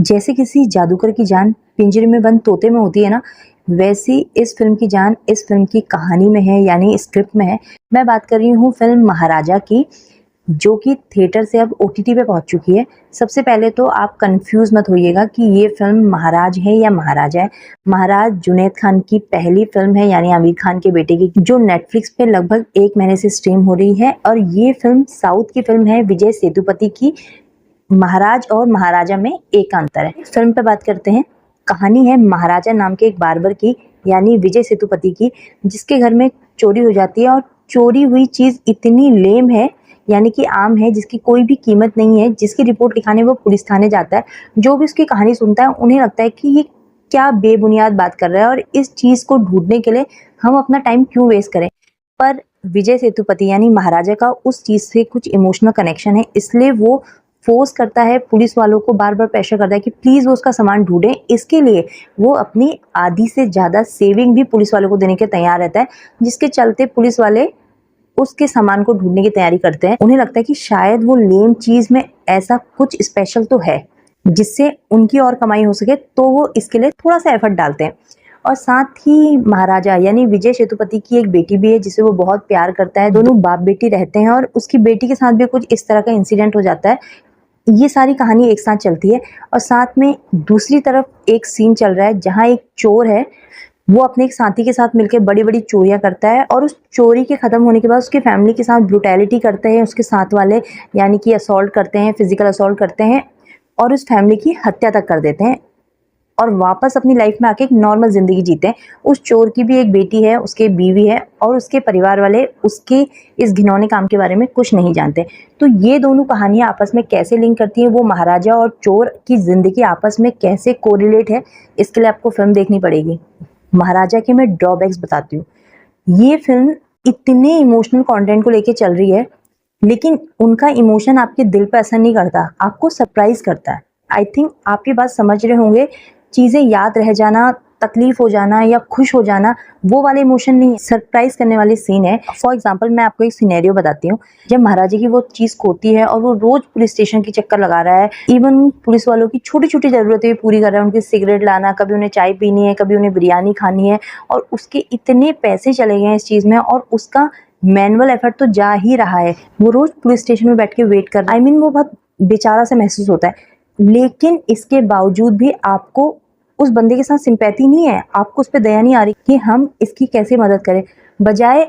जैसे किसी जादूगर की जान पिंजरे में बंद तोते में होती है ना, वैसी इस फिल्म की जान इस फिल्म की कहानी में है, यानी स्क्रिप्ट में है। मैं बात कर रही हूँ फिल्म महाराजा की, जो कि थिएटर से अब ओटीटी पे पहुंच चुकी है। सबसे पहले तो आप कंफ्यूज मत होइएगा कि ये फिल्म महाराज है या महाराजा है। महाराज जुनैद खान की पहली फिल्म है, यानी आमिर खान के बेटे की, जो नेटफ्लिक्स पे लगभग 1 महीने से स्ट्रीम हो रही है। और ये फिल्म साउथ की फिल्म है, विजय सेतुपति की। महाराज और महाराजा में एक अंतर है। फिल्म पे बात करते हैं। कहानी है महाराजा नाम के एक बार्बर की, यानी विजय सेतुपति की, जिसके घर में चोरी हो जाती है। और चोरी हुई चीज इतनी लेम है, यानी कि आम है, जिसकी कोई भी कीमत नहीं है। जिसकी रिपोर्ट लिखाने वो पुलिस थाने जाता है। जो भी उसकी कहानी सुनता है उन्हें लगता है कि ये क्या बेबुनियाद बात कर रहा है, और इस चीज को ढूंढने के लिए हम अपना टाइम क्यों वेस्ट करें। पर विजय सेतुपति यानी महाराजा का उस चीज से कुछ इमोशनल कनेक्शन है, इसलिए वो फोर्स करता है पुलिस वालों को, बार बार प्रेशर करता है कि प्लीज वो उसका सामान ढूंढें। इसके लिए वो अपनी आधी से ज्यादा सेविंग भी पुलिस वालों को देने के तैयार रहता है, जिसके चलते पुलिस वाले उसके सामान को ढूंढने की तैयारी करते हैं। उन्हें लगता है कि शायद वो लेम चीज में ऐसा कुछ स्पेशल तो है जिससे उनकी और कमाई हो सके, तो वो इसके लिए थोड़ा सा एफर्ट डालते हैं। और साथ ही महाराजा यानी विजय सेतुपति की एक बेटी भी है, जिसे वो बहुत प्यार करता है। दोनों बाप बेटी रहते हैं, और उसकी बेटी के साथ भी कुछ इस तरह का इंसिडेंट हो जाता है। ये सारी कहानी एक साथ चलती है। और साथ में दूसरी तरफ एक सीन चल रहा है जहाँ एक चोर है, वो अपने एक साथी के साथ मिलकर बड़ी बड़ी चोरियां करता है। और उस चोरी के खत्म होने के बाद उसकी फैमिली के साथ ब्रुटैलिटी करते हैं उसके साथ वाले, यानी कि असॉल्ट करते हैं, फिजिकल असॉल्ट करते हैं, और उस फैमिली की हत्या तक कर देते हैं। और वापस अपनी लाइफ में आके एक नॉर्मल जिंदगी जीते हैं। उस चोर की भी एक बेटी है, उसके बीवी है, और उसके परिवार वाले उसके इस घिनौने काम के बारे में कुछ नहीं जानते। तो ये दोनों कहानियां आपस में कैसे लिंक करती हैं, वो महाराजा और चोर की जिंदगी आपस में कैसे कोरिलेट है, इसके लिए आपको फिल्म देखनी पड़ेगी। महाराजा के मैं ड्रॉबैक्स बताती हूँ। ये फिल्म इतने इमोशनल कंटेंट को लेके चल रही है, लेकिन उनका इमोशन आपके दिल पे असर नहीं करता, आपको सरप्राइज करता है। आई थिंक आप ये बात समझ रहे होंगे। चीजें याद रह जाना, तकलीफ हो जाना या खुश हो जाना, वो वाले इमोशन नहीं, सरप्राइज करने वाले सीन है। फॉर एग्जाम्पल मैं आपको एक सिनेरियो बताती हूँ। जब महाराजा की वो चीज खोती है और वो रोज पुलिस स्टेशन की चक्कर लगा रहा है, इवन पुलिस वालों की छोटी छोटी जरूरतें पूरी कर रहा है। उनकी सिगरेट लाना, कभी उन्हें चाय पीनी है, कभी उन्हें बिरयानी खानी है, और उसके इतने पैसे चले गए हैं इस चीज में, और उसका मैनुअल एफर्ट तो जा ही रहा है। वो रोज पुलिस स्टेशन में बैठ के वेट कर रहा है। वो बहुत बेचारा सा महसूस होता है। लेकिन इसके बावजूद भी आपको उस बंदे के साथ सिंपैथी नहीं है, आपको उस पर दया नहीं आ रही कि हम इसकी कैसे मदद करें। बजाय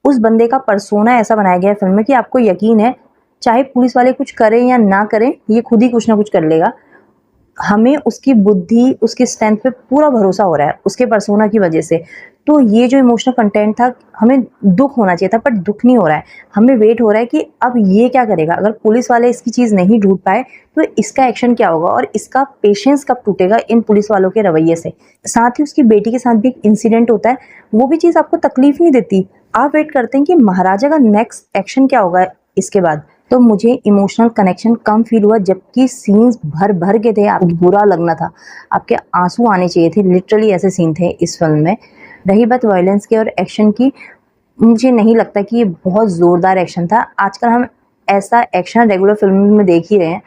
उस बंदे का पर्सोना ऐसा बनाया गया है फिल्म में कि आपको यकीन है चाहे पुलिस वाले कुछ करें या ना करें, ये खुद ही कुछ ना कुछ कर लेगा। हमें उसकी बुद्धि, उसकी स्ट्रेंथ पे पूरा भरोसा हो रहा है उसके पर्सोना की वजह से। तो ये जो इमोशनल कंटेंट था, हमें दुख होना चाहिए था, पर दुख नहीं हो रहा है। हमें वेट हो रहा है कि अब ये क्या करेगा। अगर पुलिस वाले इसकी चीज नहीं ढूंढ पाए तो इसका एक्शन क्या होगा, और इसका पेशेंस कब टूटेगा इन पुलिस वालों के रवैये से। साथ ही उसकी बेटी के साथ भी एक इंसिडेंट होता है, वो भी चीज आपको तकलीफ नहीं देती। आप वेट करते हैं कि महाराजा का नेक्स्ट एक्शन क्या होगा इसके बाद। तो मुझे इमोशनल कनेक्शन कम फील हुआ, जबकि सीन्स भर भर के थे। आपको बुरा लगना था, आपके आंसू आने चाहिए थे, लिटरली ऐसे सीन थे इस फिल्म में। रही बात वायलेंस की और एक्शन की, मुझे नहीं लगता कि ये बहुत जोरदार एक्शन था। आजकल हम ऐसा एक्शन रेगुलर फिल्म में देख ही रहे हैं।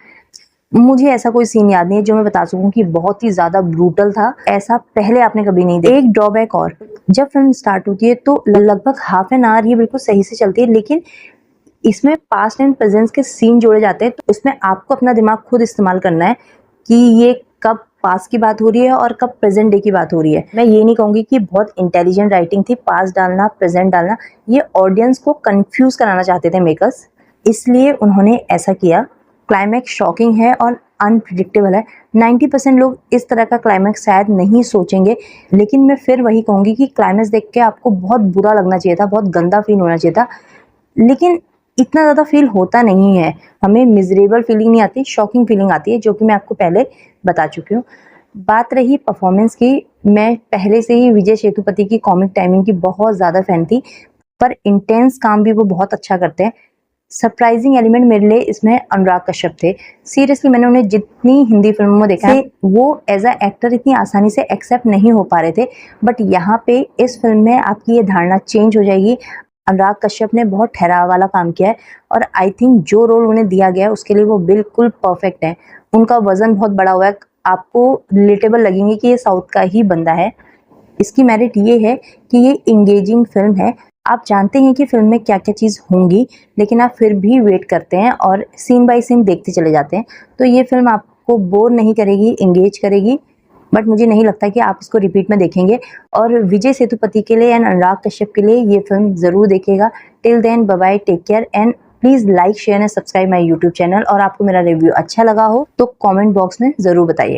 मुझे ऐसा कोई सीन याद नहीं है जो मैं बता सकूं कि बहुत ही ज्यादा ब्रूटल था। ऐसा पहले आपने कभी नहीं देखा। एक ड्रॉबैक और, जब फिल्म स्टार्ट होती है तो लगभग हाफ एन आवर ये बिल्कुल सही से चलती है, लेकिन इसमें पास्ट एंड प्रेजेंट के सीन जोड़े जाते हैं। तो उसमें आपको अपना दिमाग खुद इस्तेमाल करना है कि ये कब पास्ट की बात हो रही है और कब प्रेजेंट डे की बात हो रही है। मैं ये नहीं कहूंगी कि बहुत इंटेलिजेंट राइटिंग थी, पास्ट डालना प्रेजेंट डालना। ये ऑडियंस को कंफ्यूज कराना चाहते थे मेकर्स, इसलिए उन्होंने ऐसा किया। क्लाइमैक्स शॉकिंग है और अनप्रिडिक्टेबल है। 90% लोग इस तरह का क्लाइमैक्स शायद नहीं सोचेंगे, लेकिन मैं फिर वही कहूंगी कि क्लाइमैक्स देख के आपको बहुत बुरा लगना चाहिए था, बहुत गंदा फील होना चाहिए था। लेकिन इतना ज़्यादा फील होता नहीं है। हमें मिजरेबल फीलिंग नहीं आती, शॉकिंग फीलिंग आती है, जो कि मैं आपको पहले बता चुकी हूँ। बात रही परफॉर्मेंस की, मैं पहले से ही विजय सेतुपति की कॉमिक टाइमिंग की बहुत ज़्यादा फैन थी, पर इंटेंस काम भी वो बहुत अच्छा करते हैं। सरप्राइजिंग एलिमेंट मेरे लिए इसमें अनुराग कश्यप थे। सीरियसली मैंने उन्हें जितनी हिंदी फिल्मों में देखा है, वो एज अ एक्टर इतनी आसानी से एक्सेप्ट नहीं हो पा रहे थे, बट यहाँ पे इस फिल्म में आपकी ये धारणा चेंज हो जाएगी। अनुराग कश्यप ने बहुत ठहराव वाला काम किया है, और आई थिंक जो रोल उन्हें दिया गया है उसके लिए वो बिल्कुल परफेक्ट है। उनका वजन बहुत बड़ा हुआ है, आपको रिलेटेबल लगेंगे कि ये साउथ का ही बंदा है। इसकी मेरिट ये है कि ये इंगेजिंग फिल्म है। आप जानते हैं कि फिल्म में क्या-क्या चीज़ होंगी, लेकिन आप फिर भी वेट करते हैं और सीन बाय सीन देखते चले जाते हैं। तो ये फिल्म आपको बोर नहीं करेगी, एंगेज करेगी, बट मुझे नहीं लगता कि आप इसको रिपीट में देखेंगे। और विजय सेतुपति के लिए एंड अनुराग कश्यप के लिए ये फिल्म ज़रूर देखिएगा। Till then bye bye, take care and please like, share and subscribe my YouTube channel. और आपको मेरा रिव्यू अच्छा लगा हो तो कमेंट बॉक्स में ज़रूर बताइएगा।